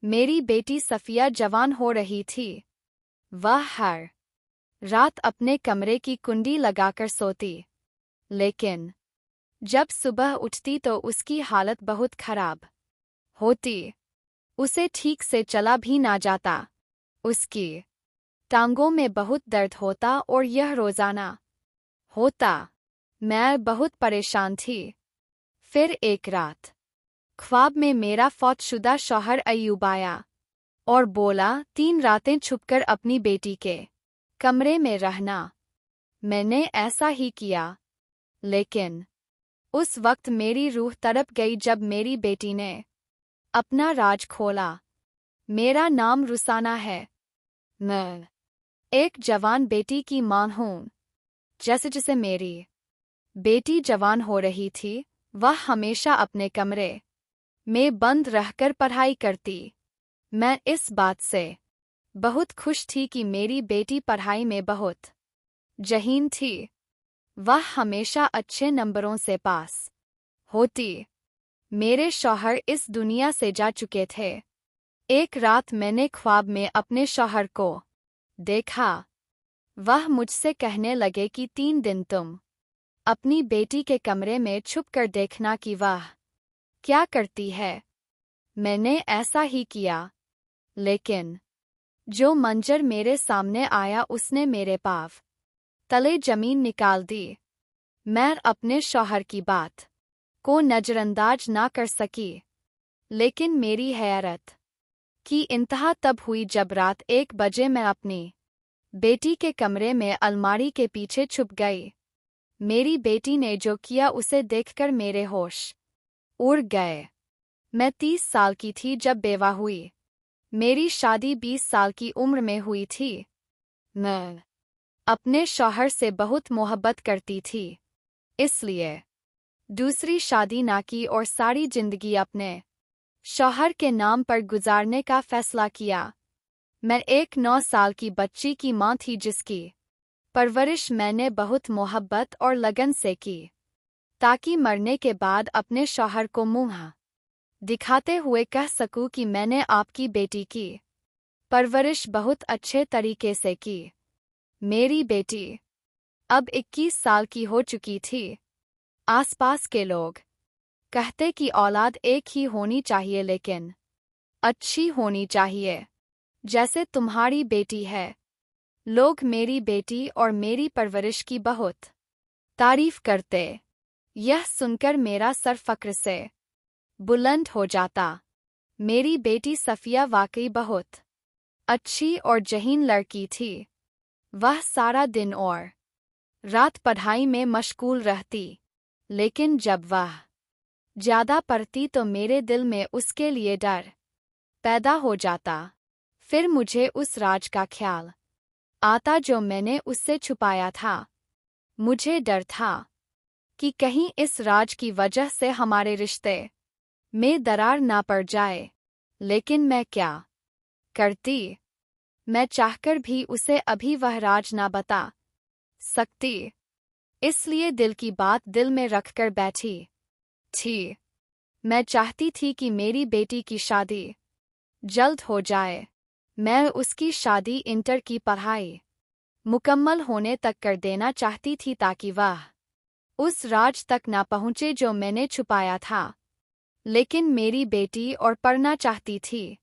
मेरी बेटी सफिया जवान हो रही थी। वह हर रात अपने कमरे की कुंडी लगाकर सोती, लेकिन जब सुबह उठती तो उसकी हालत बहुत खराब होती। उसे ठीक से चला भी ना जाता। उसकी टांगों में बहुत दर्द होता और यह रोजाना होता। मैं बहुत परेशान थी। फिर एक रात ख्वाब में मेरा फौतशुदा शौहर अय्यूब आया और बोला, 3 रातें छुपकर अपनी बेटी के कमरे में रहना। मैंने ऐसा ही किया, लेकिन उस वक्त मेरी रूह तड़प गई जब मेरी बेटी ने अपना राज खोला। मेरा नाम रुसाना है। मैं एक जवान बेटी की मां हूँ। जैसे जैसे मेरी बेटी जवान हो रही थी, वह हमेशा अपने कमरे में बंद रहकर पढ़ाई करती। मैं इस बात से बहुत खुश थी कि मेरी बेटी पढ़ाई में बहुत ज़हीन थी। वह हमेशा अच्छे नंबरों से पास होती। मेरे शौहर इस दुनिया से जा चुके थे। एक रात मैंने ख्वाब में अपने शौहर को देखा। वह मुझसे कहने लगे कि 3 दिन तुम अपनी बेटी के कमरे में छुपकर देखना कि वह क्या करती है। मैंने ऐसा ही किया, लेकिन जो मंजर मेरे सामने आया उसने मेरे पाँव तले जमीन निकाल दी। मैं अपने शौहर की बात को नजरअंदाज ना कर सकी, लेकिन मेरी हैरत की इंतहा तब हुई जब रात 1 बजे मैं अपनी बेटी के कमरे में अलमारी के पीछे छुप गई। मेरी बेटी ने जो किया उसे देखकर मेरे होश उड़ गए। मैं 30 साल की थी जब बेवा हुई। मेरी शादी 20 साल की उम्र में हुई थी। मैं अपने शौहर से बहुत मोहब्बत करती थी, इसलिए दूसरी शादी ना की और सारी जिंदगी अपने शौहर के नाम पर गुजारने का फैसला किया। मैं एक 9 साल की बच्ची की मां थी जिसकी परवरिश मैंने बहुत मोहब्बत और लगन से की, ताकि मरने के बाद अपने शौहर को मुंह दिखाते हुए कह सकूं कि मैंने आपकी बेटी की परवरिश बहुत अच्छे तरीके से की। मेरी बेटी अब 21 साल की हो चुकी थी। आसपास के लोग कहते कि औलाद एक ही होनी चाहिए, लेकिन अच्छी होनी चाहिए, जैसे तुम्हारी बेटी है। लोग मेरी बेटी और मेरी परवरिश की बहुत तारीफ करते। यह सुनकर मेरा सर फक्र से बुलंद हो जाता। मेरी बेटी सफिया वाकई बहुत अच्छी और ज़हीन लड़की थी। वह सारा दिन और रात पढ़ाई में मशगूल रहती, लेकिन जब वह ज़्यादा पढ़ती तो मेरे दिल में उसके लिए डर पैदा हो जाता। फिर मुझे उस राज का ख्याल आता जो मैंने उससे छुपाया था। मुझे डर था कि कहीं इस राज की वजह से हमारे रिश्ते में दरार ना पड़ जाए, लेकिन मैं क्या करती। मैं चाहकर भी उसे अभी वह राज ना बता सकती, इसलिए दिल की बात दिल में रखकर बैठी थी। मैं चाहती थी कि मेरी बेटी की शादी जल्द हो जाए। मैं उसकी शादी इंटर की पढ़ाई मुकम्मल होने तक कर देना चाहती थी, ताकि वह उस राज तक ना पहुँचे जो मैंने छुपाया था। लेकिन मेरी बेटी और पढ़ना चाहती थी।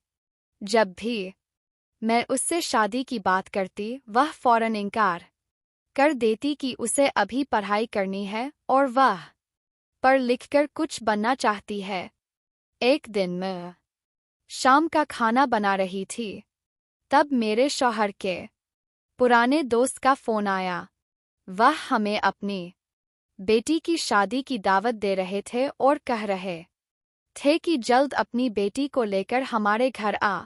जब भी मैं उससे शादी की बात करती, वह फौरन इनकार कर देती कि उसे अभी पढ़ाई करनी है और वह पढ़ लिखकर कुछ बनना चाहती है। एक दिन मैं शाम का खाना बना रही थी, तब मेरे शौहर के पुराने दोस्त का फ़ोन आया। वह हमें अपनी बेटी की शादी की दावत दे रहे थे और कह रहे थे कि जल्द अपनी बेटी को लेकर हमारे घर आ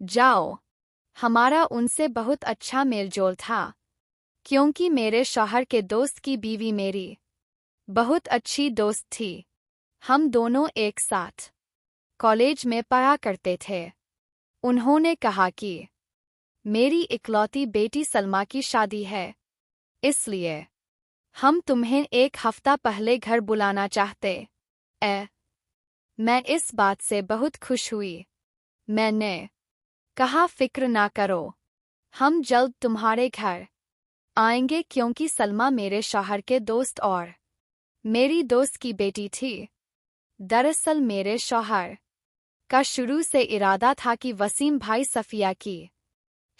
जाओ। हमारा उनसे बहुत अच्छा मेलजोल था, क्योंकि मेरे शौहर के दोस्त की बीवी मेरी बहुत अच्छी दोस्त थी। हम दोनों एक साथ कॉलेज में पढ़ा करते थे। उन्होंने कहा कि मेरी इकलौती बेटी सलमा की शादी है, इसलिए हम तुम्हें 1 हफ्ता पहले घर बुलाना चाहते। मैं इस बात से बहुत खुश हुई। मैंने कहा, फिक्र ना करो, हम जल्द तुम्हारे घर आएंगे, क्योंकि सलमा मेरे शौहर के दोस्त और मेरी दोस्त की बेटी थी। दरअसल मेरे शौहर का शुरू से इरादा था कि वसीम भाई सफिया की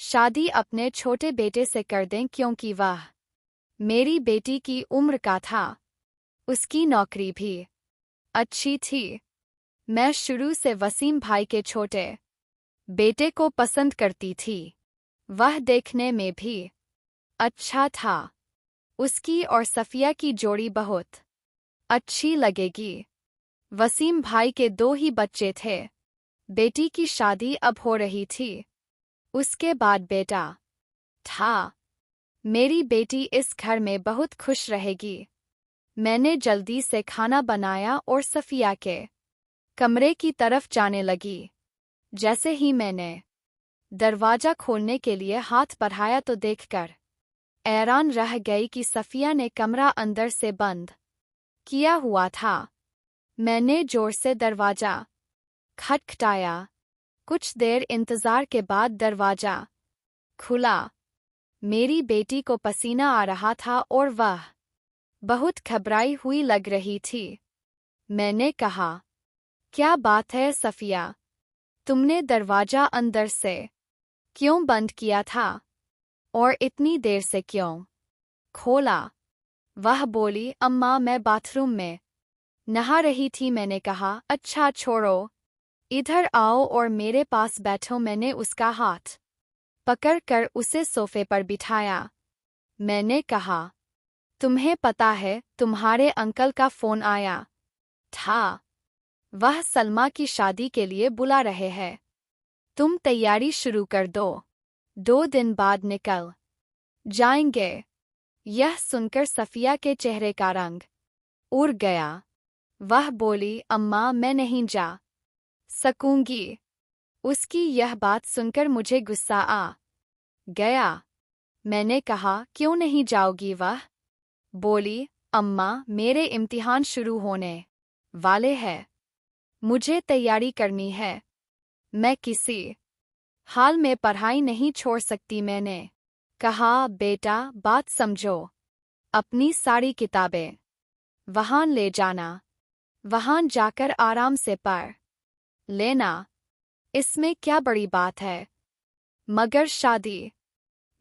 शादी अपने छोटे बेटे से कर दें, क्योंकि वह मेरी बेटी की उम्र का था। उसकी नौकरी भी अच्छी थी। मैं शुरू से वसीम भाई के छोटे बेटे को पसंद करती थी। वह देखने में भी अच्छा था। उसकी और सफिया की जोड़ी बहुत अच्छी लगेगी। वसीम भाई के 2 ही बच्चे थे। बेटी की शादी अब हो रही थी। उसके बाद बेटा था। मेरी बेटी इस घर में बहुत खुश रहेगी। मैंने जल्दी से खाना बनाया और सफिया के कमरे की तरफ जाने लगी। जैसे ही मैंने दरवाजा खोलने के लिए हाथ बढ़ाया तो देखकर हैरान रह गई कि सफिया ने कमरा अंदर से बंद किया हुआ था। मैंने जोर से दरवाजा खटखटाया। कुछ देर इंतजार के बाद दरवाजा खुला। मेरी बेटी को पसीना आ रहा था और वह बहुत घबराई हुई लग रही थी। मैंने कहा, क्या बात है सफिया, तुमने दरवाजा अंदर से क्यों बंद किया था और इतनी देर से क्यों खोला? वह बोली, अम्मा मैं बाथरूम में नहा रही थी। मैंने कहा, अच्छा छोड़ो, इधर आओ और मेरे पास बैठो। मैंने उसका हाथ पकड़कर उसे सोफे पर बिठाया। मैंने कहा, तुम्हें पता है तुम्हारे अंकल का फोन आया था। वह सलमा की शादी के लिए बुला रहे हैं। तुम तैयारी शुरू कर दो, 2 दिन बाद निकल जाएंगे। यह सुनकर सफिया के चेहरे का रंग उड़ गया। वह बोली, अम्मा मैं नहीं जा सकूंगी। उसकी यह बात सुनकर मुझे गुस्सा आ गया। मैंने कहा, क्यों नहीं जाओगी? वह बोली, अम्मा मेरे इम्तिहान शुरू होने वाले हैं, मुझे तैयारी करनी है। मैं किसी हाल में पढ़ाई नहीं छोड़ सकती। मैंने कहा, बेटा बात समझो, अपनी सारी किताबें वहां ले जाना, वहां जाकर आराम से पढ़ लेना, इसमें क्या बड़ी बात है। मगर शादी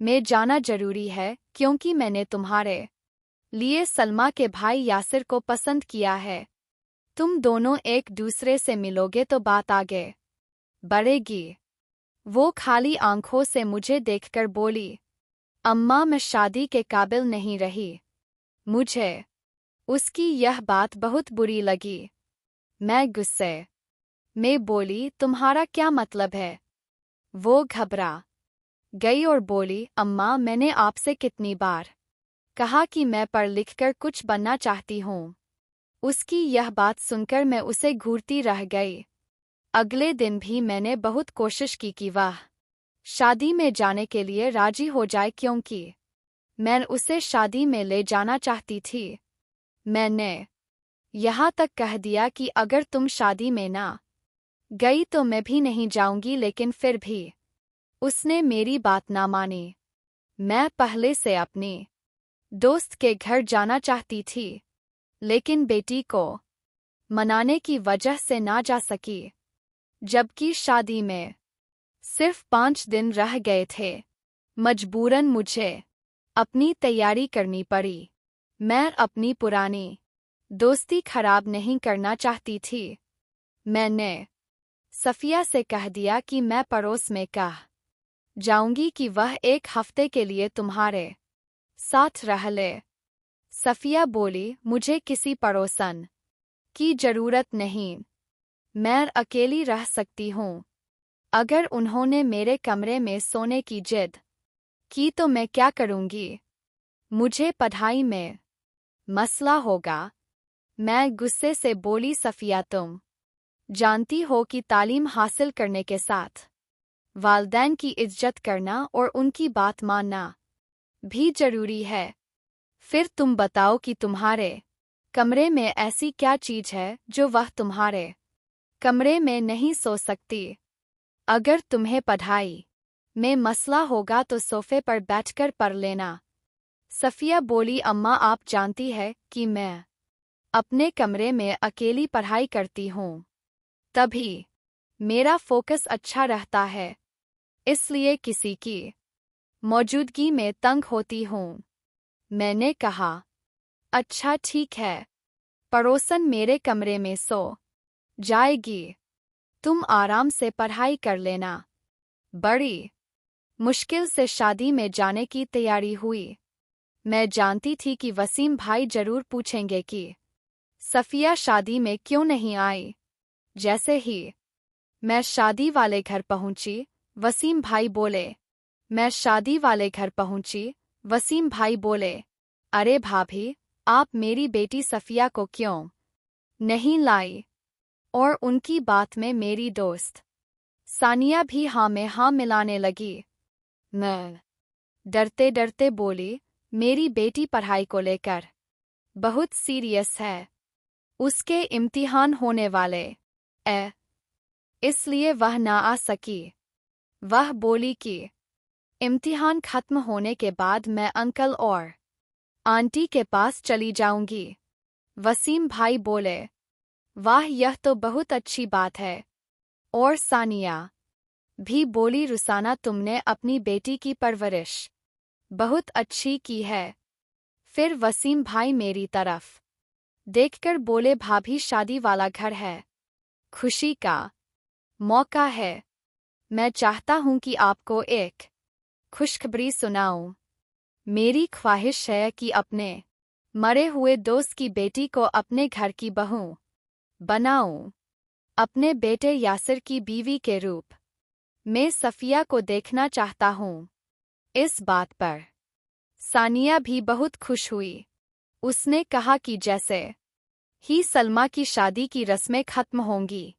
में जाना जरूरी है, क्योंकि मैंने तुम्हारे लिए सलमा के भाई यासिर को पसंद किया है। तुम दोनों एक दूसरे से मिलोगे तो बात आगे बढ़ेगी। वो खाली आंखों से मुझे देखकर बोली, अम्मा मैं शादी के काबिल नहीं रही। मुझे उसकी यह बात बहुत बुरी लगी। मैं गुस्से में बोली, तुम्हारा क्या मतलब है? वो घबरा गई और बोली, अम्मा मैंने आपसे कितनी बार कहा कि मैं पढ़ लिखकर कुछ बनना चाहती हूँ। उसकी यह बात सुनकर मैं उसे घूरती रह गई। अगले दिन भी मैंने बहुत कोशिश की कि वह शादी में जाने के लिए राजी हो जाए, क्योंकि मैं उसे शादी में ले जाना चाहती थी। मैंने यहाँ तक कह दिया कि अगर तुम शादी में ना गई तो मैं भी नहीं जाऊंगी, लेकिन फिर भी उसने मेरी बात ना मानी। मैं पहले से अपनी दोस्त के घर जाना चाहती थी, लेकिन बेटी को मनाने की वजह से ना जा सकी। जबकि शादी में सिर्फ 5 दिन रह गए थे। मजबूरन मुझे अपनी तैयारी करनी पड़ी। मैं अपनी पुरानी दोस्ती खराब नहीं करना चाहती थी। मैंने सफिया से कह दिया कि मैं पड़ोस में कह जाऊंगी कि वह 1 हफ्ते के लिए तुम्हारे साथ रह ले। सफिया बोली, मुझे किसी पड़ोसन की जरूरत नहीं, मैं अकेली रह सकती हूँ। अगर उन्होंने मेरे कमरे में सोने की जिद की तो मैं क्या करूँगी? मुझे पढ़ाई में मसला होगा। मैं गुस्से से बोली, सफिया तुम जानती हो कि तालीम हासिल करने के साथ वालिदैन की इज्जत करना और उनकी बात मानना भी जरूरी है। फिर तुम बताओ कि तुम्हारे कमरे में ऐसी क्या चीज है जो वह तुम्हारे कमरे में नहीं सो सकती? अगर तुम्हें पढ़ाई में मसला होगा तो सोफे पर बैठकर पढ़ लेना। सफिया बोली, अम्मा आप जानती है कि मैं अपने कमरे में अकेली पढ़ाई करती हूँ, तभी मेरा फोकस अच्छा रहता है, इसलिए किसी की मौजूदगी में तंग होती हूँ। मैंने कहा, अच्छा ठीक है, पड़ोसन मेरे कमरे में सो जाएगी, तुम आराम से पढ़ाई कर लेना। बड़ी मुश्किल से शादी में जाने की तैयारी हुई। मैं जानती थी कि वसीम भाई जरूर पूछेंगे कि सफिया शादी में क्यों नहीं आई। जैसे ही मैं शादी वाले घर पहुंची, वसीम भाई बोले, अरे भाभी, आप मेरी बेटी सफिया को क्यों नहीं लाई? और उनकी बात में मेरी दोस्त सानिया भी हाँ में हाँ मिलाने लगी। मैं डरते डरते बोली, मेरी बेटी पढ़ाई को लेकर बहुत सीरियस है, उसके इम्तिहान होने वाले इसलिए वह ना आ सकी। वह बोली कि इम्तिहान खत्म होने के बाद मैं अंकल और आंटी के पास चली जाऊंगी। वसीम भाई बोले, वाह यह तो बहुत अच्छी बात है। और सानिया भी बोली, रुसाना तुमने अपनी बेटी की परवरिश बहुत अच्छी की है। फिर वसीम भाई मेरी तरफ देखकर बोले, भाभी शादी वाला घर है, खुशी का मौका है, मैं चाहता हूं कि आपको एक खुशखबरी सुनाऊं। मेरी ख्वाहिश है कि अपने मरे हुए दोस्त की बेटी को अपने घर की बहू बनाऊं। अपने बेटे यासिर की बीवी के रूप में सफिया को देखना चाहता हूं। इस बात पर सानिया भी बहुत खुश हुई। उसने कहा कि जैसे ही सलमा की शादी की रस्में खत्म होंगी,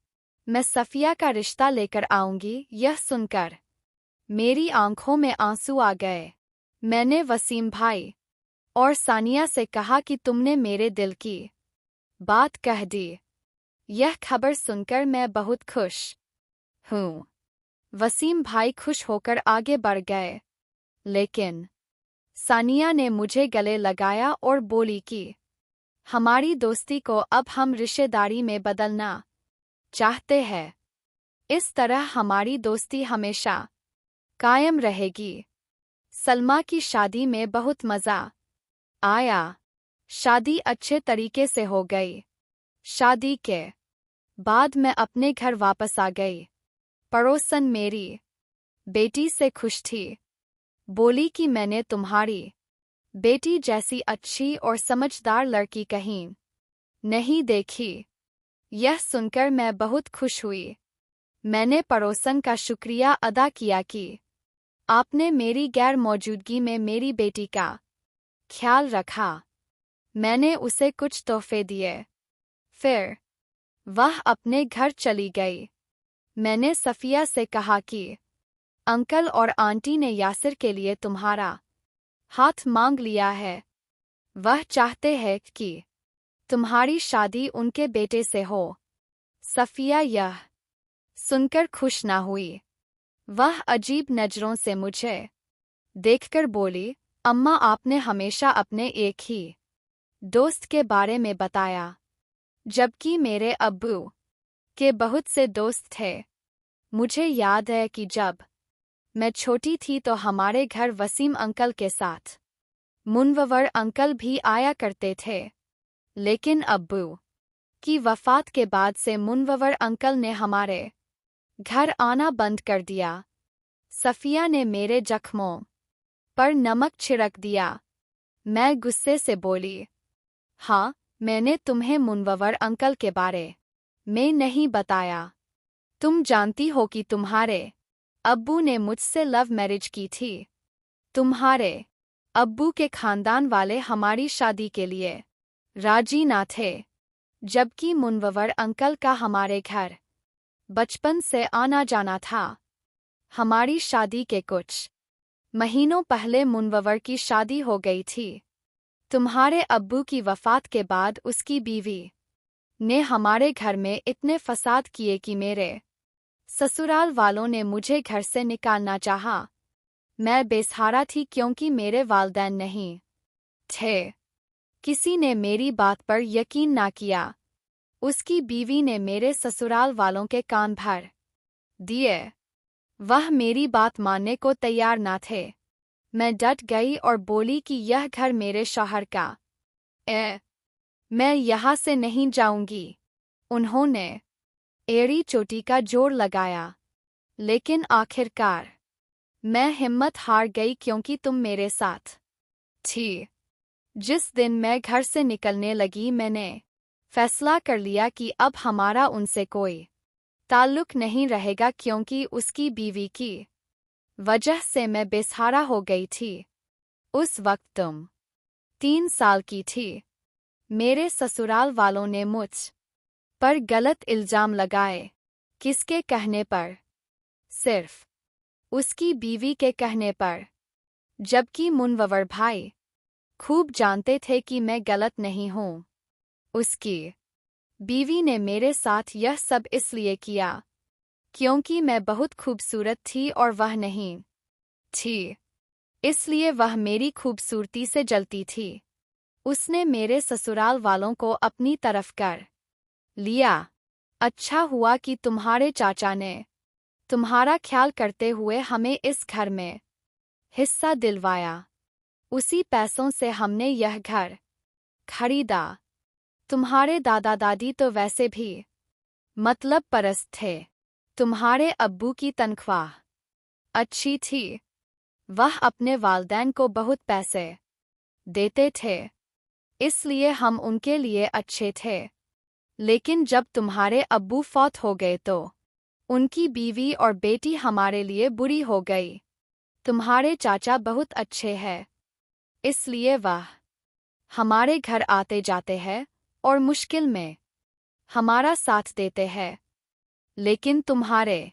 मैं सफिया का रिश्ता लेकर आऊंगी। यह सुनकर मेरी आंखों में आंसू आ गए। मैंने वसीम भाई और सानिया से कहा कि तुमने मेरे दिल की बात कह दी। यह खबर सुनकर मैं बहुत खुश हूँ। वसीम भाई खुश होकर आगे बढ़ गए, लेकिन सानिया ने मुझे गले लगाया और बोली कि हमारी दोस्ती को अब हम रिश्तेदारी में बदलना चाहते हैं। इस तरह हमारी दोस्ती हमेशा कायम रहेगी। सलमा की शादी में बहुत मज़ा आया। शादी अच्छे तरीके से हो गई। शादी के बाद मैं अपने घर वापस आ गई। पड़ोसन मेरी बेटी से खुश थी, बोली कि मैंने तुम्हारी बेटी जैसी अच्छी और समझदार लड़की कहीं नहीं देखी। यह सुनकर मैं बहुत खुश हुई। मैंने पड़ोसन का शुक्रिया अदा किया कि आपने मेरी गैर मौजूदगी में मेरी बेटी का ख्याल रखा। मैंने उसे कुछ तोहफे दिए। फिर वह अपने घर चली गई। मैंने सफिया से कहा कि अंकल और आंटी ने यासिर के लिए तुम्हारा हाथ मांग लिया है। वह चाहते हैं कि तुम्हारी शादी उनके बेटे से हो। सफिया यह सुनकर खुश ना हुई। वह अजीब नज़रों से मुझे देखकर बोली, अम्मा आपने हमेशा अपने एक ही दोस्त के बारे में बताया, जबकि मेरे अब्बू के बहुत से दोस्त थे। मुझे याद है कि जब मैं छोटी थी तो हमारे घर वसीम अंकल के साथ मुनव्वर अंकल भी आया करते थे, लेकिन अब्बू की वफ़ात के बाद से मुनव्वर अंकल ने हमारे घर आना बंद कर दिया। सफिया ने मेरे जख्मों पर नमक छिड़क दिया। मैं गुस्से से बोली, हाँ, मैंने तुम्हें मुनव्वर अंकल के बारे में नहीं बताया। तुम जानती हो कि तुम्हारे अब्बू ने मुझसे लव मैरिज की थी। तुम्हारे अब्बू के खानदान वाले हमारी शादी के लिए राजी ना थे, जबकि मुनव्वर अंकल का हमारे घर बचपन से आना जाना था। हमारी शादी के कुछ महीनों पहले मुनव्वर की शादी हो गई थी। तुम्हारे अब्बू की वफ़ात के बाद उसकी बीवी ने हमारे घर में इतने फसाद किए कि मेरे ससुराल वालों ने मुझे घर से निकालना चाहा। मैं बेसहारा थी क्योंकि मेरे वालिदैन नहीं थे। किसी ने मेरी बात पर यकीन ना किया। उसकी बीवी ने मेरे ससुराल वालों के कान भर दिए। वह मेरी बात मानने को तैयार ना थे। मैं डट गई और बोली कि यह घर मेरे शौहर का मैं यहाँ से नहीं जाऊंगी। उन्होंने एड़ी चोटी का जोर लगाया, लेकिन आखिरकार मैं हिम्मत हार गई क्योंकि तुम मेरे साथ थी। जिस दिन मैं घर से निकलने लगी मैंने फैसला कर लिया कि अब हमारा उनसे कोई ताल्लुक नहीं रहेगा क्योंकि उसकी बीवी की वजह से मैं बेसहारा हो गई थी। उस वक्त तुम 3 साल की थी। मेरे ससुराल वालों ने मुझ पर गलत इल्जाम लगाए। किसके कहने पर? सिर्फ उसकी बीवी के कहने पर, जबकि मुनव्वर भाई खूब जानते थे कि मैं गलत नहीं हूँ। उसकी बीवी ने मेरे साथ यह सब इसलिए किया क्योंकि मैं बहुत खूबसूरत थी और वह नहीं थी, इसलिए वह मेरी खूबसूरती से जलती थी। उसने मेरे ससुराल वालों को अपनी तरफ कर लिया। अच्छा हुआ कि तुम्हारे चाचा ने तुम्हारा ख्याल करते हुए हमें इस घर में हिस्सा दिलवाया। उसी पैसों से हमने यह घर खरीदा। तुम्हारे दादा दादी तो वैसे भी मतलब परस्त थे। तुम्हारे अब्बू की तनख्वाह अच्छी थी। वह अपने वालिदैन को बहुत पैसे देते थे, इसलिए हम उनके लिए अच्छे थे। लेकिन जब तुम्हारे अब्बू फौत हो गए तो उनकी बीवी और बेटी हमारे लिए बुरी हो गई। तुम्हारे चाचा बहुत अच्छे हैं, इसलिए वह हमारे घर आते जाते हैं और मुश्किल में हमारा साथ देते हैं। लेकिन तुम्हारे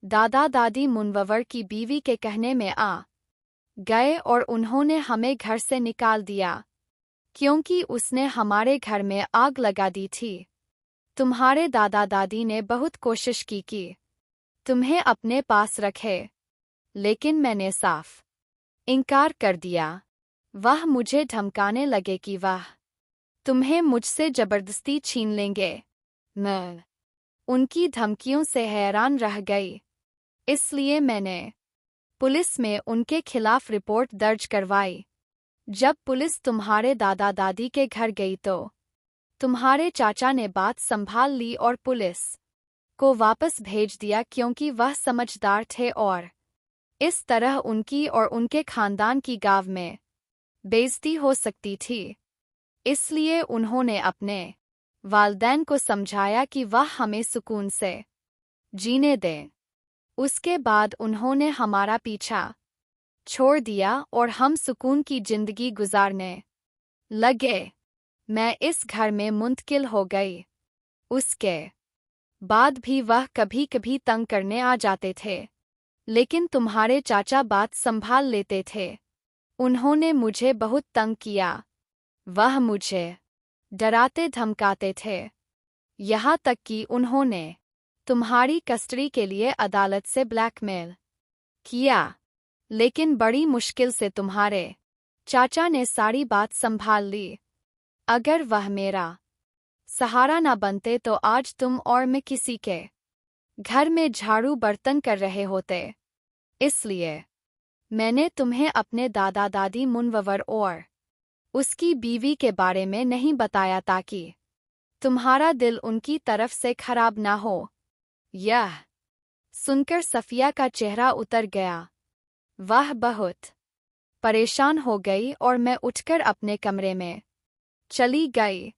दादा दादी मुनव्वर की बीवी के कहने में आ गए और उन्होंने हमें घर से निकाल दिया क्योंकि उसने हमारे घर में आग लगा दी थी। तुम्हारे दादा दादी ने बहुत कोशिश की कि तुम्हें अपने पास रखे, लेकिन मैंने साफ इनकार कर दिया। वह मुझे धमकाने लगे कि वह तुम्हें मुझसे जबरदस्ती छीन लेंगे। मैं उनकी धमकियों से हैरान रह गई, इसलिए मैंने पुलिस में उनके खिलाफ रिपोर्ट दर्ज करवाई। जब पुलिस तुम्हारे दादा दादी के घर गई तो तुम्हारे चाचा ने बात संभाल ली और पुलिस को वापस भेज दिया क्योंकि वह समझदार थे और इस तरह उनकी और उनके खानदान की गांव में बेइज्जती हो सकती थी। इसलिए उन्होंने अपने वालिदैन को समझाया कि वह हमें सुकून से जीने दें। उसके बाद उन्होंने हमारा पीछा छोड़ दिया और हम सुकून की जिंदगी गुजारने लगे। मैं इस घर में मुंतकिल हो गई। उसके बाद भी वह कभी कभी तंग करने आ जाते थे, लेकिन तुम्हारे चाचा बात संभाल लेते थे। उन्होंने मुझे बहुत तंग किया। वह मुझे डराते धमकाते थे, यहाँ तक कि उन्होंने तुम्हारी कस्टडी के लिए अदालत से ब्लैकमेल किया। लेकिन बड़ी मुश्किल से तुम्हारे चाचा ने सारी बात संभाल ली। अगर वह मेरा सहारा न बनते तो आज तुम और मैं किसी के घर में झाड़ू बर्तन कर रहे होते। इसलिए मैंने तुम्हें अपने दादा दादी मुनव्वर और उसकी बीवी के बारे में नहीं बताया ताकि तुम्हारा दिल उनकी तरफ से खराब ना हो। यह सुनकर सफिया का चेहरा उतर गया। वह बहुत परेशान हो गई और मैं उठकर अपने कमरे में चली गई।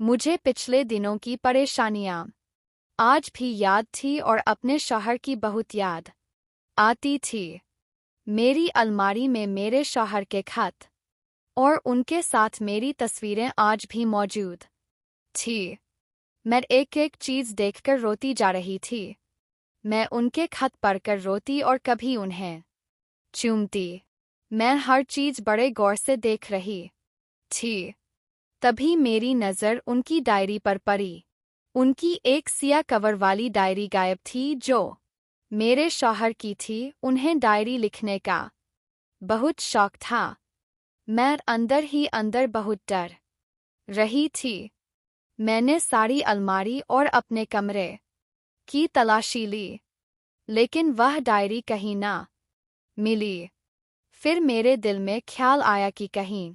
मुझे पिछले दिनों की परेशानियां आज भी याद थी और अपने शौहर की बहुत याद आती थी। मेरी अलमारी में मेरे शौहर के खत और उनके साथ मेरी तस्वीरें आज भी मौजूद थी। मैं एक एक चीज़ देखकर रोती जा रही थी। मैं उनके खत पढ़कर रोती और कभी उन्हें चूमती। मैं हर चीज़ बड़े गौर से देख रही थी। तभी मेरी नज़र उनकी डायरी पर पड़ी। उनकी एक सिया कवर वाली डायरी गायब थी जो मेरे शौहर की थी, उन्हें डायरी लिखने का बहुत शौक था। मैं अंदर ही अंदर बहुत डर रही थी। मैंने सारी अलमारी और अपने कमरे की तलाशी ली, लेकिन वह डायरी कहीं ना मिली। फिर मेरे दिल में ख्याल आया कि कहीं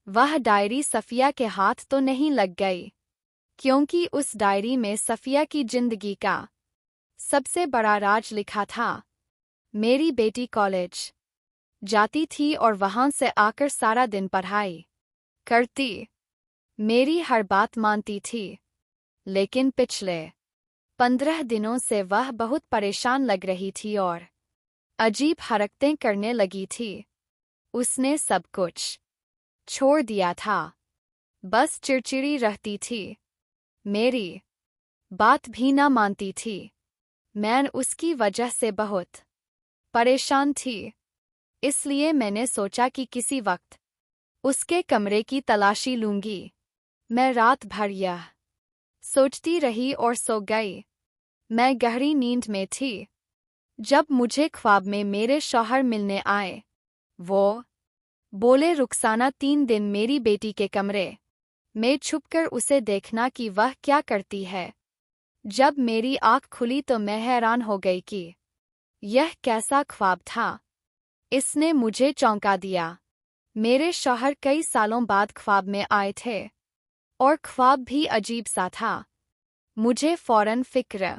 वह डायरी सफिया के हाथ तो नहीं लग गई, क्योंकि उस डायरी में सफिया की जिंदगी का सबसे बड़ा राज लिखा था। मेरी बेटी कॉलेज जाती थी और वहां से आकर सारा दिन पढ़ाई करती। मेरी हर बात मानती थी, लेकिन पिछले 15 दिनों से वह बहुत परेशान लग रही थी और अजीब हरकतें करने लगी थी। उसने सब कुछ छोड़ दिया था, बस चिड़चिड़ी रहती थी, मेरी बात भी न मानती थी। मैं उसकी वजह से बहुत परेशान थी, इसलिए मैंने सोचा कि किसी वक्त उसके कमरे की तलाशी लूंगी। मैं रात भर यह सोचती रही और सो गई। मैं गहरी नींद में थी जब मुझे ख्वाब में मेरे शौहर मिलने आए। वो बोले, रुखसाना, 3 दिन मेरी बेटी के कमरे में छुपकर उसे देखना कि वह क्या करती है। जब मेरी आँख खुली तो मैं हैरान हो गई कि यह कैसा ख्वाब था। इसने मुझे चौंका दिया। मेरे शौहर कई सालों बाद ख्वाब में आए थे और ख्वाब भी अजीब सा था। मुझे फौरन फिक्र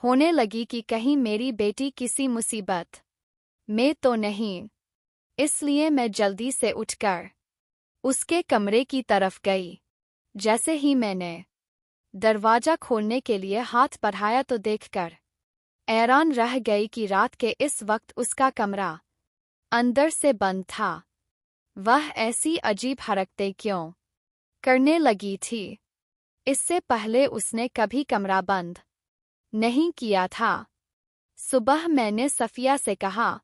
होने लगी कि कहीं मेरी बेटी किसी मुसीबत में तो नहीं। इसलिए मैं जल्दी से उठकर उसके कमरे की तरफ गई। जैसे ही मैंने दरवाजा खोलने के लिए हाथ बढ़ाया तो देखकर हैरान रह गई कि रात के इस वक्त उसका कमरा अंदर से बंद था। वह ऐसी अजीब हरकतें क्यों करने लगी थी? इससे पहले उसने कभी कमरा बंद नहीं किया था। सुबह मैंने सफिया से कहा,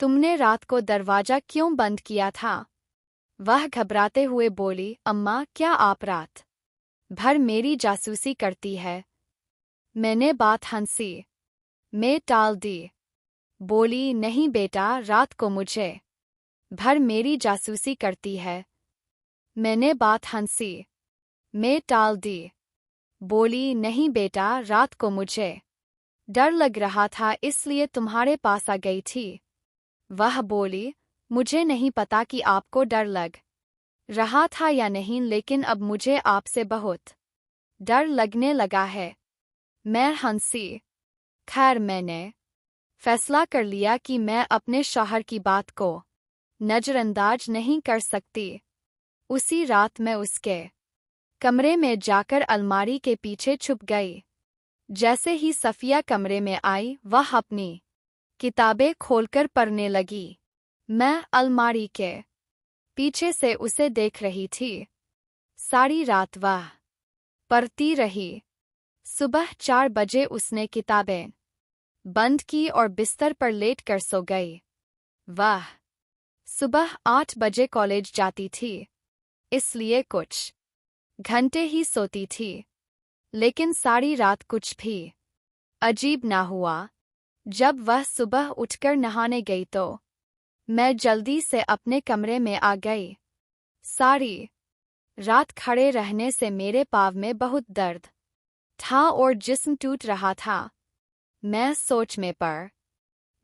तुमने रात को दरवाजा क्यों बंद किया था? वह घबराते हुए बोली, अम्मा, क्या आप रात भर मेरी जासूसी करती है? मैंने बात हंसी में टाल दी। बोली, नहीं बेटा, रात को मुझे भर मेरी जासूसी करती है। मैंने बात हंसी में टाल दी। बोली, नहीं बेटा, रात को मुझे डर लग रहा था, इसलिए तुम्हारे पास आ गई थी। वह बोली, मुझे नहीं पता कि आपको डर लग रहा था या नहीं, लेकिन अब मुझे आपसे बहुत डर लगने लगा है। मैं हंसी। खैर, मैंने फैसला कर लिया कि मैं अपने शौहर की बात को नजरअंदाज नहीं कर सकती। उसी रात मैं उसके कमरे में जाकर अलमारी के पीछे छुप गई। जैसे ही सफिया कमरे में आई, वह अपनी किताबें खोलकर पढ़ने लगी। मैं अलमारी के पीछे से उसे देख रही थी। सारी रात वह पढ़ती रही। सुबह 4 बजे उसने किताबें बंद की और बिस्तर पर लेट कर सो गई। वह सुबह 8 बजे कॉलेज जाती थी, इसलिए कुछ घंटे ही सोती थी। लेकिन सारी रात कुछ भी अजीब ना हुआ। जब वह सुबह उठकर नहाने गई तो मैं जल्दी से अपने कमरे में आ गई। सारी रात खड़े रहने से मेरे पाँव में बहुत दर्द था और जिस्म टूट रहा था। मैं सोच में पड़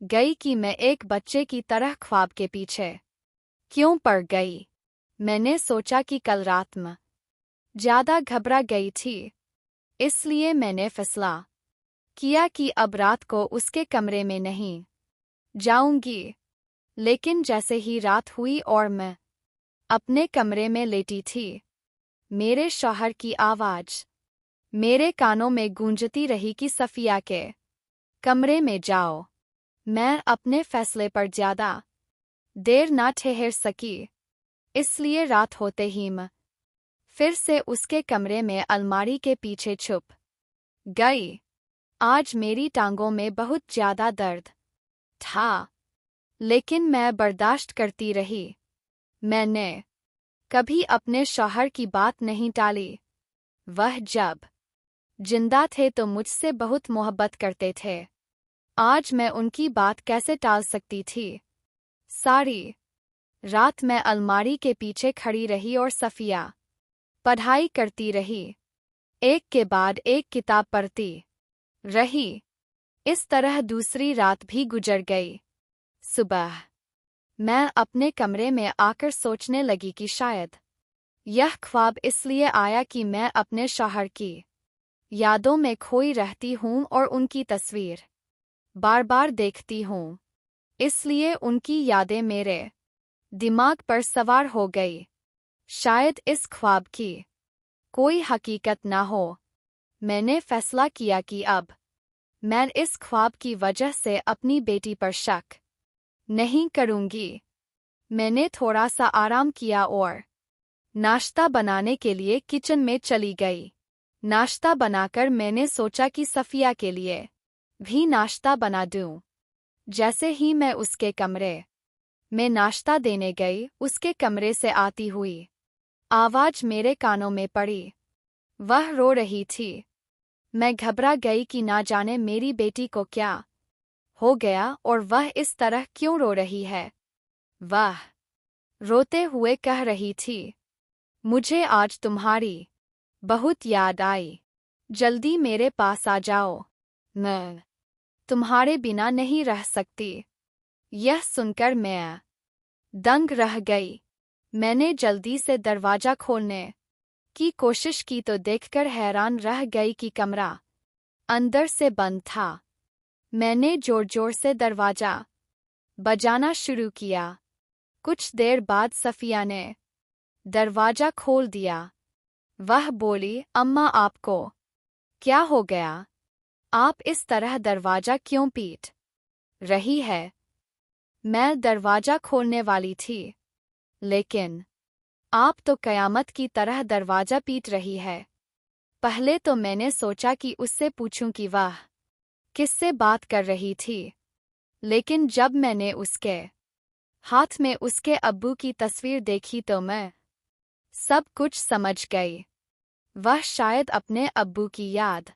गई कि मैं एक बच्चे की तरह ख्वाब के पीछे क्यों पड़ गई। मैंने सोचा कि कल रात में ज्यादा घबरा गई थी, इसलिए मैंने फैसला किया कि अब रात को उसके कमरे में नहीं जाऊंगी। लेकिन जैसे ही रात हुई और मैं अपने कमरे में लेटी थी, मेरे शौहर की आवाज मेरे कानों में गूंजती रही कि सफिया के कमरे में जाओ। मैं अपने फैसले पर ज्यादा देर ना ठहर सकी, इसलिए रात होते ही मैं फिर से उसके कमरे में अलमारी के पीछे छुप गई। आज मेरी टांगों में बहुत ज्यादा दर्द था, लेकिन मैं बर्दाश्त करती रही। मैंने कभी अपने शौहर की बात नहीं टाली। वह जब जिंदा थे तो मुझसे बहुत मोहब्बत करते थे। आज मैं उनकी बात कैसे टाल सकती थी। सारी रात मैं अलमारी के पीछे खड़ी रही और सफिया पढ़ाई करती रही। एक के बाद एक किताब पढ़ती रही। इस तरह दूसरी रात भी गुजर गई। सुबह मैं अपने कमरे में आकर सोचने लगी कि शायद यह ख्वाब इसलिए आया कि मैं अपने शौहर की यादों में खोई रहती हूँ और उनकी तस्वीर बार बार देखती हूँ, इसलिए उनकी यादें मेरे दिमाग पर सवार हो गई। शायद इस ख्वाब की कोई हकीकत न हो। मैंने फैसला किया कि अब मैं इस ख्वाब की वजह से अपनी बेटी पर शक नहीं करूंगी। मैंने थोड़ा सा आराम किया और नाश्ता बनाने के लिए किचन में चली गई। नाश्ता बनाकर मैंने सोचा कि सफिया के लिए भी नाश्ता बना दूं। जैसे ही मैं उसके कमरे में नाश्ता देने गई, उसके कमरे से आती हुई आवाज मेरे कानों में पड़ी। वह रो रही थी। मैं घबरा गई कि ना जाने मेरी बेटी को क्या हो गया और वह इस तरह क्यों रो रही है। वह रोते हुए कह रही थी, मुझे आज तुम्हारी बहुत याद आई। जल्दी मेरे पास आ जाओ, मैं तुम्हारे बिना नहीं रह सकती। यह सुनकर मैं दंग रह गई। मैंने जल्दी से दरवाजा खोलने की कोशिश की तो देखकर हैरान रह गई कि कमरा अंदर से बंद था। मैंने जोर जोर से दरवाजा बजाना शुरू किया। कुछ देर बाद सफिया ने दरवाजा खोल दिया। वह बोली, अम्मा आपको क्या हो गया? आप इस तरह दरवाजा क्यों पीट रही है? मैं दरवाजा खोलने वाली थी, लेकिन आप तो कयामत की तरह दरवाजा पीट रही है। पहले तो मैंने सोचा कि उससे पूछूं कि वह किससे बात कर रही थी, लेकिन जब मैंने उसके हाथ में उसके अब्बू की तस्वीर देखी तो मैं सब कुछ समझ गई। वह शायद अपने अब्बू की याद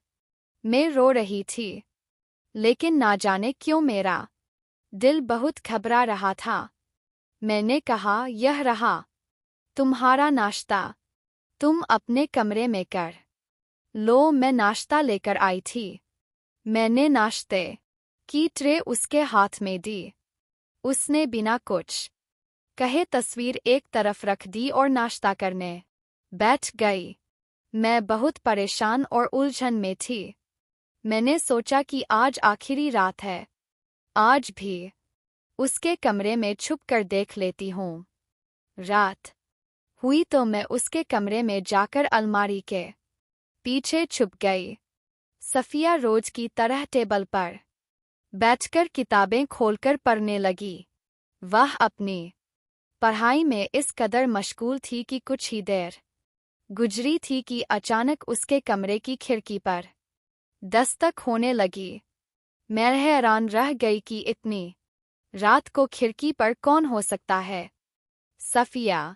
में रो रही थी, लेकिन ना जाने क्यों मेरा दिल बहुत घबरा रहा था। मैंने कहा, यह रहा तुम्हारा नाश्ता, तुम अपने कमरे में कर लो। मैं नाश्ता लेकर आई थी। मैंने नाश्ते की ट्रे उसके हाथ में दी। उसने बिना कुछ कहे तस्वीर एक तरफ रख दी और नाश्ता करने बैठ गई। मैं बहुत परेशान और उलझन में थी। मैंने सोचा कि आज आखिरी रात है, आज भी उसके कमरे में छुप कर देख लेती हूँ। रात हुई तो मैं उसके कमरे में जाकर अलमारी के पीछे छुप गई। सफिया रोज की तरह टेबल पर बैठकर किताबें खोलकर पढ़ने लगी। वह अपनी पढ़ाई में इस कदर मशगूल थी कि कुछ ही देर गुजरी थी कि अचानक उसके कमरे की खिड़की पर दस्तक होने लगी। मैं हैरान रह गई कि इतनी रात को खिड़की पर कौन हो सकता है। सफिया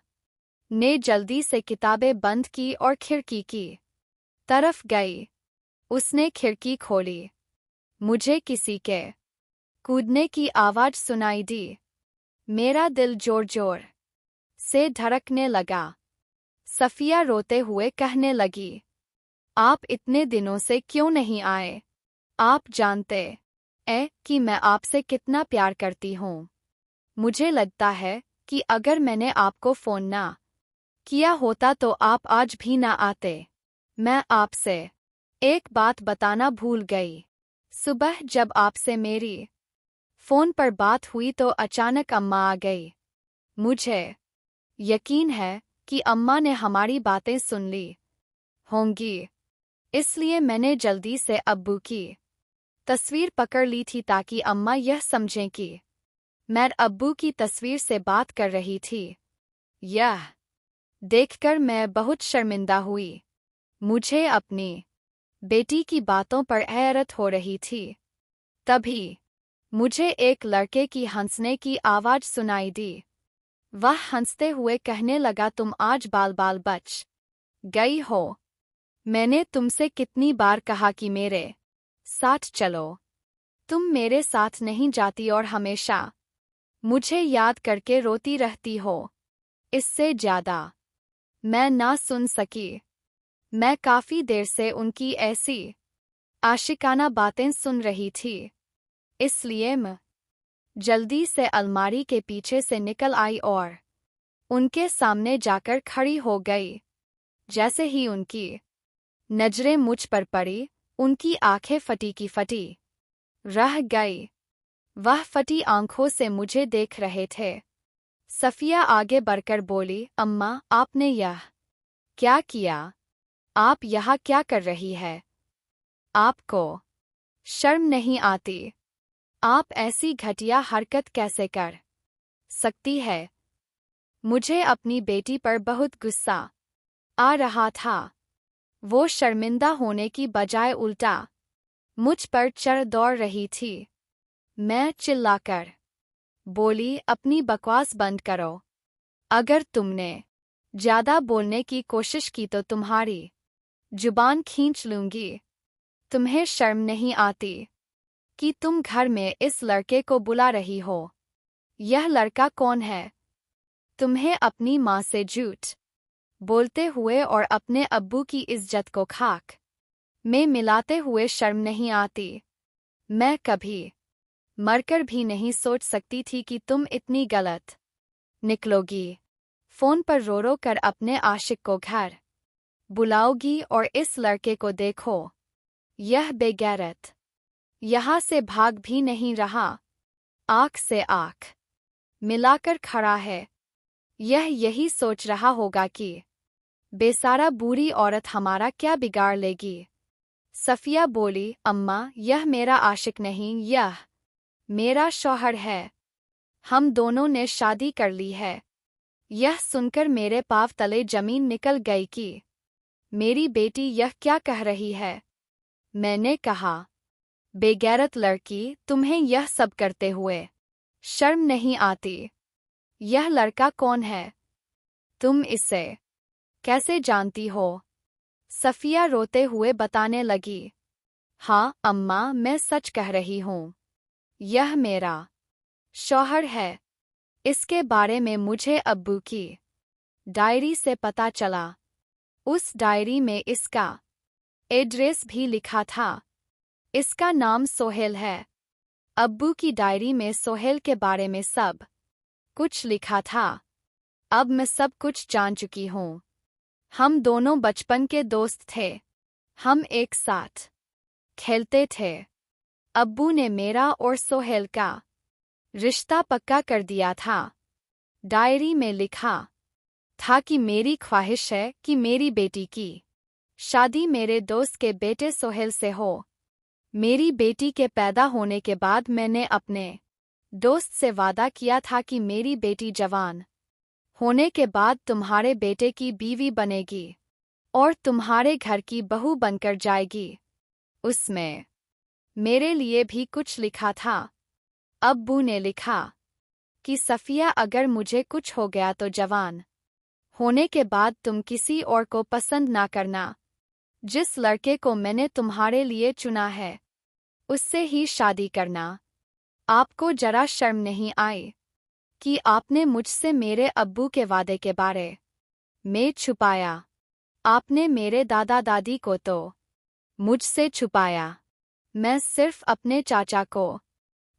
ने जल्दी से किताबें बंद की और खिड़की की तरफ गई। उसने खिड़की खोली। मुझे किसी के कूदने की आवाज सुनाई दी। मेरा दिल जोर जोर से धड़कने लगा। सफिया रोते हुए कहने लगी, आप इतने दिनों से क्यों नहीं आए? आप जानते कि मैं आपसे कितना प्यार करती हूँ। मुझे लगता है कि अगर मैंने आपको फोन ना किया होता तो आप आज भी ना आते। मैं आपसे एक बात बताना भूल गई। सुबह जब आपसे मेरी फोन पर बात हुई तो अचानक अम्मा आ गई। मुझे यकीन है कि अम्मा ने हमारी बातें सुन ली होंगी, इसलिए मैंने जल्दी से अब्बू की तस्वीर पकड़ ली थी ताकि अम्मा यह समझें कि मैं अब्बू की तस्वीर से बात कर रही थी। यह देखकर मैं बहुत शर्मिंदा हुई। मुझे अपनी बेटी की बातों पर हैरत हो रही थी। तभी मुझे एक लड़के की हंसने की आवाज सुनाई दी। वह हंसते हुए कहने लगा, तुम आज बाल बाल बच गई हो। मैंने तुमसे कितनी बार कहा कि मेरे साथ चलो। तुम मेरे साथ नहीं जाती और हमेशा मुझे याद करके रोती रहती हो। इससे ज्यादा मैं ना सुन सकी। मैं काफी देर से उनकी ऐसी आशिकाना बातें सुन रही थी, इसलिए मैं जल्दी से अलमारी के पीछे से निकल आई और उनके सामने जाकर खड़ी हो गई। जैसे ही उनकी नजरें मुझ पर पड़ी, उनकी आंखें फटी की फटी रह गई। वह फटी आंखों से मुझे देख रहे थे। सफिया आगे बढ़कर बोली, अम्मा, आपने यह क्या किया? आप यहाँ क्या कर रही है? आपको शर्म नहीं आती? आप ऐसी घटिया हरकत कैसे कर सकती है? मुझे अपनी बेटी पर बहुत गुस्सा आ रहा था। वो शर्मिंदा होने की बजाय उल्टा मुझ पर चढ़ दौड़ रही थी। मैं चिल्लाकर बोली, अपनी बकवास बंद करो। अगर तुमने ज्यादा बोलने की कोशिश की तो तुम्हारी जुबान खींच लूंगी। तुम्हें शर्म नहीं आती कि तुम घर में इस लड़के को बुला रही हो? यह लड़का कौन है? तुम्हें अपनी माँ से झूठ बोलते हुए और अपने अब्बू की इज्जत को खाक में मिलाते हुए शर्म नहीं आती? मैं कभी मरकर भी नहीं सोच सकती थी कि तुम इतनी गलत निकलोगी। फोन पर रो रो कर अपने आशिक को घर बुलाओगी और इस लड़के को देखो, यह बेगैरत यहाँ से भाग भी नहीं रहा। आँख से आँख मिलाकर खड़ा है। यह यही सोच रहा होगा कि बेसारा बूढ़ी औरत हमारा क्या बिगाड़ लेगी। सफिया बोली, अम्मा, यह मेरा आशिक नहीं, यह मेरा शौहर है। हम दोनों ने शादी कर ली है। यह सुनकर मेरे पाँव तले जमीन निकल गई कि मेरी बेटी यह क्या कह रही है। मैंने कहा, बेगैरत लड़की, तुम्हें यह सब करते हुए शर्म नहीं आती? यह लड़का कौन है? तुम इसे कैसे जानती हो? सफिया रोते हुए बताने लगी, हाँ अम्मा, मैं सच कह रही हूँ। यह मेरा शौहर है। इसके बारे में मुझे अब्बू की डायरी से पता चला। उस डायरी में इसका एड्रेस भी लिखा था। इसका नाम सोहेल है। अब्बू की डायरी में सोहेल के बारे में सब कुछ लिखा था। अब मैं सब कुछ जान चुकी हूँ। हम दोनों बचपन के दोस्त थे। हम एक साथ खेलते थे। अब्बू ने मेरा और सोहेल का रिश्ता पक्का कर दिया था। डायरी में लिखा था कि मेरी ख्वाहिश है कि मेरी बेटी की शादी मेरे दोस्त के बेटे सोहेल से हो। मेरी बेटी के पैदा होने के बाद मैंने अपने दोस्त से वादा किया था कि मेरी बेटी जवान होने के बाद तुम्हारे बेटे की बीवी बनेगी और तुम्हारे घर की बहू बनकर जाएगी। उसमें मेरे लिए भी कुछ लिखा था। अब्बू ने लिखा कि सफिया, अगर मुझे कुछ हो गया तो जवान होने के बाद तुम किसी और को पसंद ना करना। जिस लड़के को मैंने तुम्हारे लिए चुना है उससे ही शादी करना। आपको जरा शर्म नहीं आई कि आपने मुझसे मेरे अब्बू के वादे के बारे में छुपाया? आपने मेरे दादा दादी को तो मुझसे छुपाया। मैं सिर्फ अपने चाचा को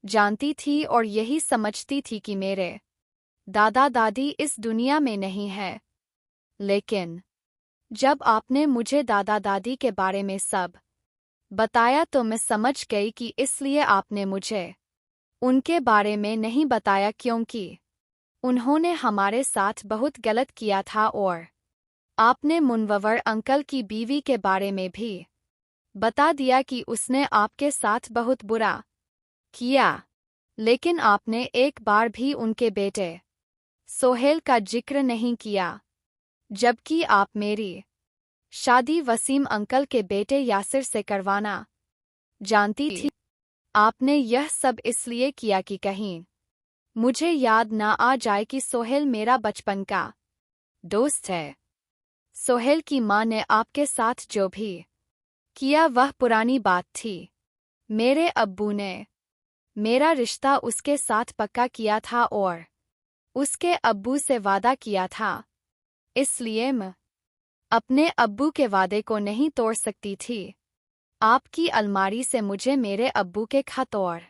जानती थी और यही समझती थी कि मेरे दादा दादी इस दुनिया में नहीं है। लेकिन जब आपने मुझे दादा दादी के बारे में सब बताया तो मैं समझ गई कि इसलिए आपने मुझे उनके बारे में नहीं बताया, क्योंकि उन्होंने हमारे साथ बहुत गलत किया था। और आपने मुनव्वर अंकल की बीवी के बारे में भी बता दिया कि उसने आपके साथ बहुत बुरा किया। लेकिन आपने एक बार भी उनके बेटे सोहेल का जिक्र नहीं किया, जबकि आप मेरी शादी वसीम अंकल के बेटे यासिर से करवाना जानती थी। आपने यह सब इसलिए किया कि कहीं मुझे याद ना आ जाए कि सोहेल मेरा बचपन का दोस्त है। सोहेल की माँ ने आपके साथ जो भी किया वह पुरानी बात थी। मेरे अब्बू ने मेरा रिश्ता उसके साथ पक्का किया था और उसके अब्बू से वादा किया था, इसलिए मैं अपने अब्बू के वादे को नहीं तोड़ सकती थी। आपकी अलमारी से मुझे मेरे अब्बू के खत और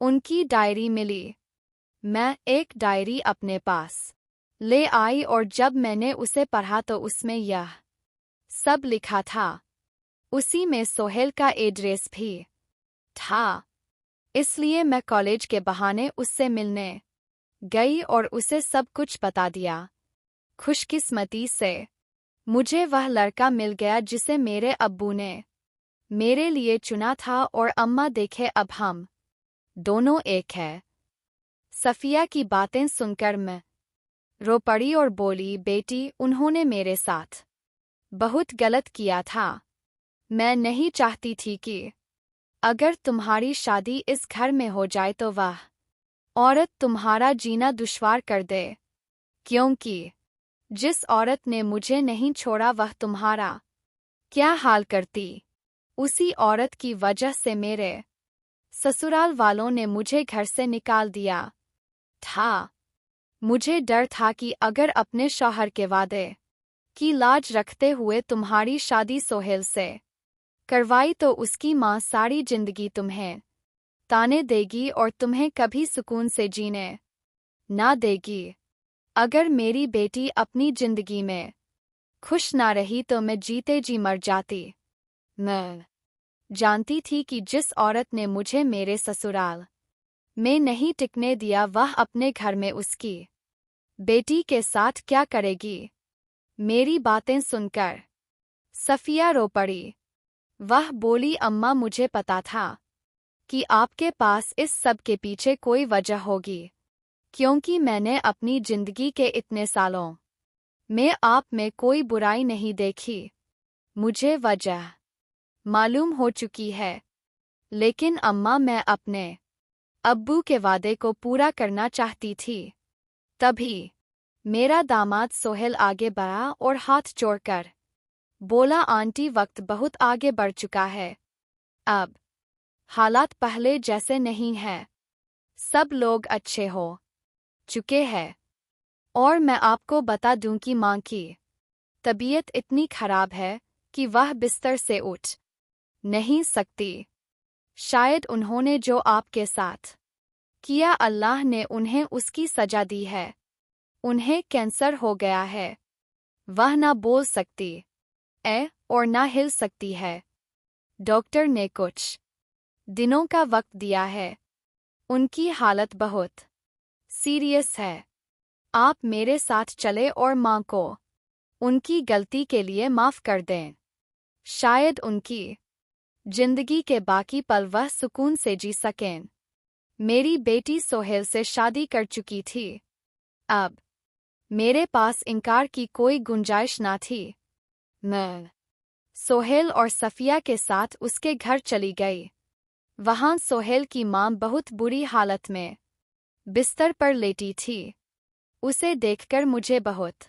उनकी डायरी मिली। मैं एक डायरी अपने पास ले आई और जब मैंने उसे पढ़ा तो उसमें यह सब लिखा था। उसी में सोहेल का एड्रेस भी था। इसलिए मैं कॉलेज के बहाने उससे मिलने गई और उसे सब कुछ बता दिया। खुशकिस्मती से मुझे वह लड़का मिल गया जिसे मेरे अब्बू ने मेरे लिए चुना था और अम्मा देखे अब हम दोनों एक है। सफिया की बातें सुनकर मैं रो पड़ी और बोली, बेटी, उन्होंने मेरे साथ बहुत गलत किया था। मैं नहीं चाहती थी कि अगर तुम्हारी शादी इस घर में हो जाए तो वह औरत तुम्हारा जीना दुश्वार कर दे, क्योंकि जिस औरत ने मुझे नहीं छोड़ा वह तुम्हारा क्या हाल करती। उसी औरत की वजह से मेरे ससुराल वालों ने मुझे घर से निकाल दिया था। मुझे डर था कि अगर अपने शौहर के वादे की लाज रखते हुए तुम्हारी शादी सोहेल से करवाई तो उसकी माँ सारी जिंदगी तुम्हें ताने देगी और तुम्हें कभी सुकून से जीने ना देगी। अगर मेरी बेटी अपनी जिंदगी में खुश ना रही तो मैं जीते जी मर जाती। मैं जानती थी कि जिस औरत ने मुझे मेरे ससुराल में नहीं टिकने दिया वह अपने घर में उसकी बेटी के साथ क्या करेगी। मेरी बातें सुनकर सफिया रो पड़ी। वह बोली, अम्मा, मुझे पता था कि आपके पास इस सब के पीछे कोई वजह होगी, क्योंकि मैंने अपनी जिंदगी के इतने सालों में आप में कोई बुराई नहीं देखी। मुझे वजह मालूम हो चुकी है, लेकिन अम्मा, मैं अपने अब्बू के वादे को पूरा करना चाहती थी। तभी मेरा दामाद सोहेल आगे बढ़ा और हाथ जोड़कर बोला, आंटी, वक्त बहुत आगे बढ़ चुका है। अब हालात पहले जैसे नहीं हैं। सब लोग अच्छे हो चुके हैं और मैं आपको बता दूं कि माँ की तबीयत इतनी खराब है कि वह बिस्तर से उठ नहीं सकती। शायद उन्होंने जो आपके साथ किया, अल्लाह ने उन्हें उसकी सजा दी है। उन्हें कैंसर हो गया है। वह ना बोल सकती और ना हिल सकती है। डॉक्टर ने कुछ दिनों का वक्त दिया है। उनकी हालत बहुत सीरियस है। आप मेरे साथ चले और माँ को उनकी गलती के लिए माफ कर दें। शायद उनकी जिंदगी के बाकी पल वह सुकून से जी सकें। मेरी बेटी सोहेल से शादी कर चुकी थी। अब मेरे पास इनकार की कोई गुंजाइश ना थी। मैं सोहेल और सफिया के साथ उसके घर चली गई। वहां सोहेल की मां बहुत बुरी हालत में बिस्तर पर लेटी थी। उसे देखकर मुझे बहुत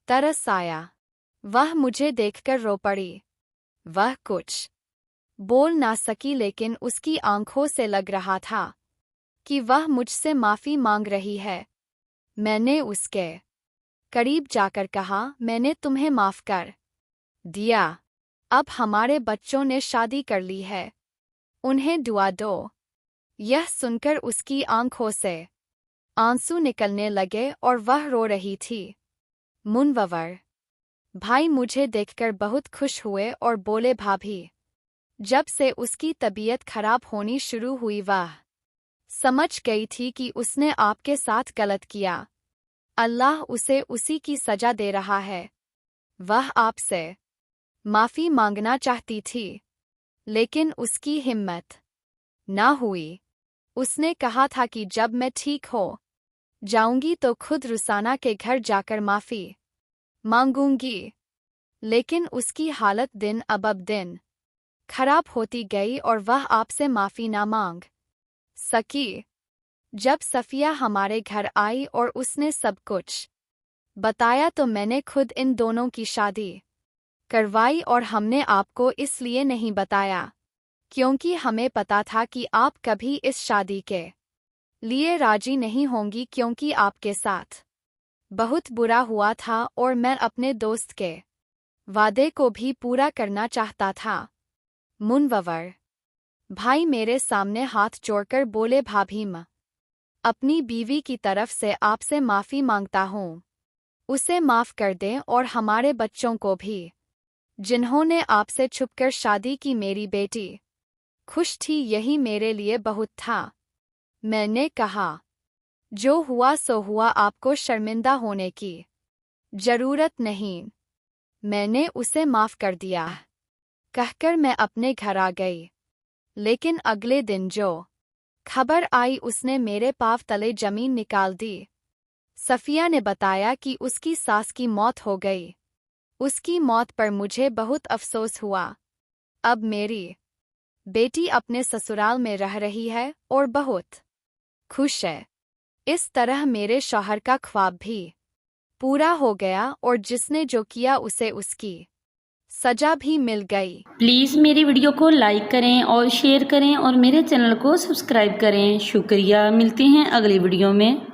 तरस आया। वह मुझे देखकर रो पड़ी। वह कुछ बोल ना सकी, लेकिन उसकी आंखों से लग रहा था कि वह मुझसे माफी मांग रही है। मैंने उसके करीब जाकर कहा, मैंने तुम्हें माफ कर दिया। अब हमारे बच्चों ने शादी कर ली है। उन्हें दुआ दो। यह सुनकर उसकी आंखों से आंसू निकलने लगे और वह रो रही थी। मुनव्वर भाई मुझे देखकर बहुत खुश हुए और बोले, भाभी, जब से उसकी तबीयत खराब होनी शुरू हुई वह समझ गई थी कि उसने आपके साथ गलत किया। अल्लाह उसे उसी की सजा दे रहा है। वह आपसे माफी मांगना चाहती थी, लेकिन उसकी हिम्मत ना हुई। उसने कहा था कि जब मैं ठीक हो जाऊंगी तो खुद रुसाना के घर जाकर माफी मांगूंगी। लेकिन उसकी हालत दिन अब दिन खराब होती गई और वह आपसे माफी ना मांग सकी। जब सफिया हमारे घर आई और उसने सब कुछ बताया तो मैंने खुद इन दोनों की शादी करवाई और हमने आपको इसलिए नहीं बताया क्योंकि हमें पता था कि आप कभी इस शादी के लिए राजी नहीं होंगी क्योंकि आपके साथ बहुत बुरा हुआ था और मैं अपने दोस्त के वादे को भी पूरा करना चाहता था। मुनव्वर भाई मेरे सामने हाथ जोड़कर बोले, भाभी माँ, अपनी बीवी की तरफ से आपसे माफ़ी मांगता हूँ। उसे माफ़ कर दें और हमारे बच्चों को भी, जिन्होंने आपसे छुपकर शादी की। मेरी बेटी खुश थी, यही मेरे लिए बहुत था। मैंने कहा, जो हुआ सो हुआ, आपको शर्मिंदा होने की जरूरत नहीं। मैंने उसे माफ़ कर दिया कहकर मैं अपने घर आ गई। लेकिन अगले दिन जो खबर आई उसने मेरे पाँव तले जमीन निकाल दी। सफिया ने बताया कि उसकी सास की मौत हो गई। उसकी मौत पर मुझे बहुत अफसोस हुआ। अब मेरी बेटी अपने ससुराल में रह रही है और बहुत खुश है। इस तरह मेरे शौहर का ख्वाब भी पूरा हो गया और जिसने जो किया उसे उसकी सजा भी मिल गई। प्लीज़ मेरी वीडियो को लाइक करें और शेयर करें और मेरे चैनल को सब्सक्राइब करें। शुक्रिया। मिलते हैं अगली वीडियो में।